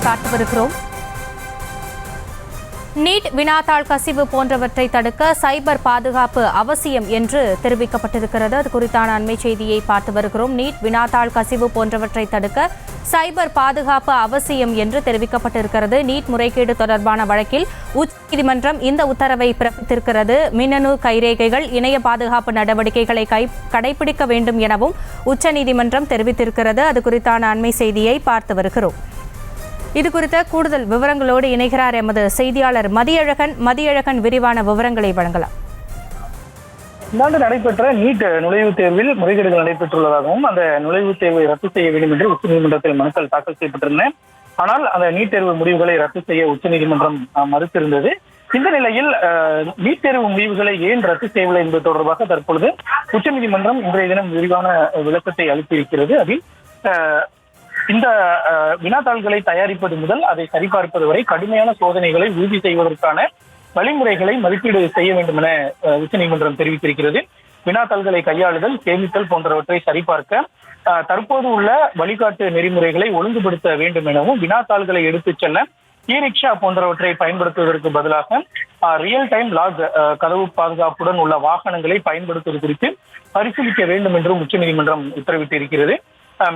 பார்த்து வருகிறோம். நீட் வினாத்தாள் கசிவு போன்றவற்றை தடுக்க சைபர் பாதுகாப்பு அவசியம் என்று தெரிவிக்கப்பட்டிருக்கிறது. அது குறித்தான அண்மை செய்தியை பார்த்து வருகிறோம். நீட் வினாத்தாள் கசிவு போன்றவற்றை தடுக்க சைபர் பாதுகாப்பு அவசியம் என்று தெரிவிக்கப்பட்டிருக்கிறது. நீட் முறைகேடு தொடர்பான வழக்கில் உச்சநீதிமன்றம் இந்த உத்தரவை பிறப்பித்திருக்கிறது. மின்னணு கைரேகைகள் இணைய பாதுகாப்பு நடவடிக்கைகளை கடைபிடிக்க வேண்டும் எனவும் உச்சநீதிமன்றம் தெரிவித்திருக்கிறது. அது குறித்தான அண்மை செய்தியை பார்த்து வருகிறோம். இது குறித்த கூடுதல் விவரங்களோடு இணைகிறார் எமது செய்தியாளர் மதியழகன். விரிவான விவரங்களை வழங்கலாம். இந்த ஆண்டு நடைபெற்ற நீட் நுழைவுத் தேர்வில் முறைகேடுகள் நடைபெற்றுள்ளதாகவும் அந்த நுழைவுத் தேர்வை ரத்து செய்ய வேண்டும் என்று உச்சநீதிமன்றத்தில் மனுக்கள் தாக்கல் செய்யப்பட்டிருந்தன. ஆனால் அந்த நீட் தேர்வு முடிவுகளை ரத்து செய்ய உச்சநீதிமன்றம் மறுத்திருந்தது. இந்த நிலையில் நீட் தேர்வு முடிவுகளை ஏன் ரத்து செய்யவில்லை என்பது தொடர்பாக தற்பொழுது உச்சநீதிமன்றம் இன்றைய தினம் விரிவான விளக்கத்தை அளித்திருக்கிறது. அதில் இந்த வினாத்தாள்களை தயாரிப்பது முதல் அதை சரிபார்ப்பது வரை கடுமையான சோதனைகளை உறுதி செய்வதற்கான வழிமுறைகளை மதிப்பீடு செய்ய வேண்டும் என உச்சநீதிமன்றம் தெரிவித்திருக்கிறது. வினாத்தாள்களை கையாளுதல், சேமித்தல் போன்றவற்றை சரிபார்க்க தற்போது உள்ள வழிகாட்டு நெறிமுறைகளை ஒழுங்குபடுத்த வேண்டும் எனவும், வினாத்தாள்களை எடுத்துச் செல்ல இ ரிக்ஷா போன்றவற்றை பயன்படுத்துவதற்கு பதிலாக ரியல் டைம் லாக் கதவு பாதுகாப்புடன் உள்ள வாகனங்களை பயன்படுத்துவது குறித்து பரிசீலிக்க வேண்டும் என்றும் உச்சநீதிமன்றம் உத்தரவிட்டிருக்கிறது.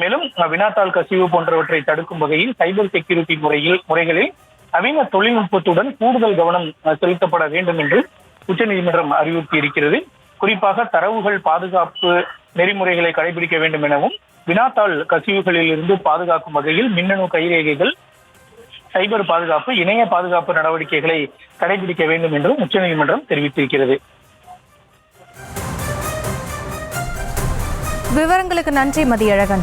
மேலும் வினாத்தாள் கசிவு போன்றவற்றை தடுக்கும் வகையில் சைபர் செக்யூரிட்டி முறைகளில் நவீன தொழில்நுட்பத்துடன் கூடுதல் கவனம் செலுத்தப்பட வேண்டும் என்று உச்சநீதிமன்றம் அறிவுறுத்தி இருக்கிறது. குறிப்பாக தரவுகள் பாதுகாப்பு நெறிமுறைகளை கடைபிடிக்க வேண்டும் எனவும், வினாத்தாள் கசிவுகளில் இருந்து பாதுகாக்கும் வகையில் மின்னணு கைரேகைகள், சைபர் பாதுகாப்பு, இணைய பாதுகாப்பு நடவடிக்கைகளை கடைபிடிக்க வேண்டும் என்றும் உச்சநீதிமன்றம் தெரிவித்திருக்கிறது. விவரங்களுக்கு நன்றி மதியழகன்.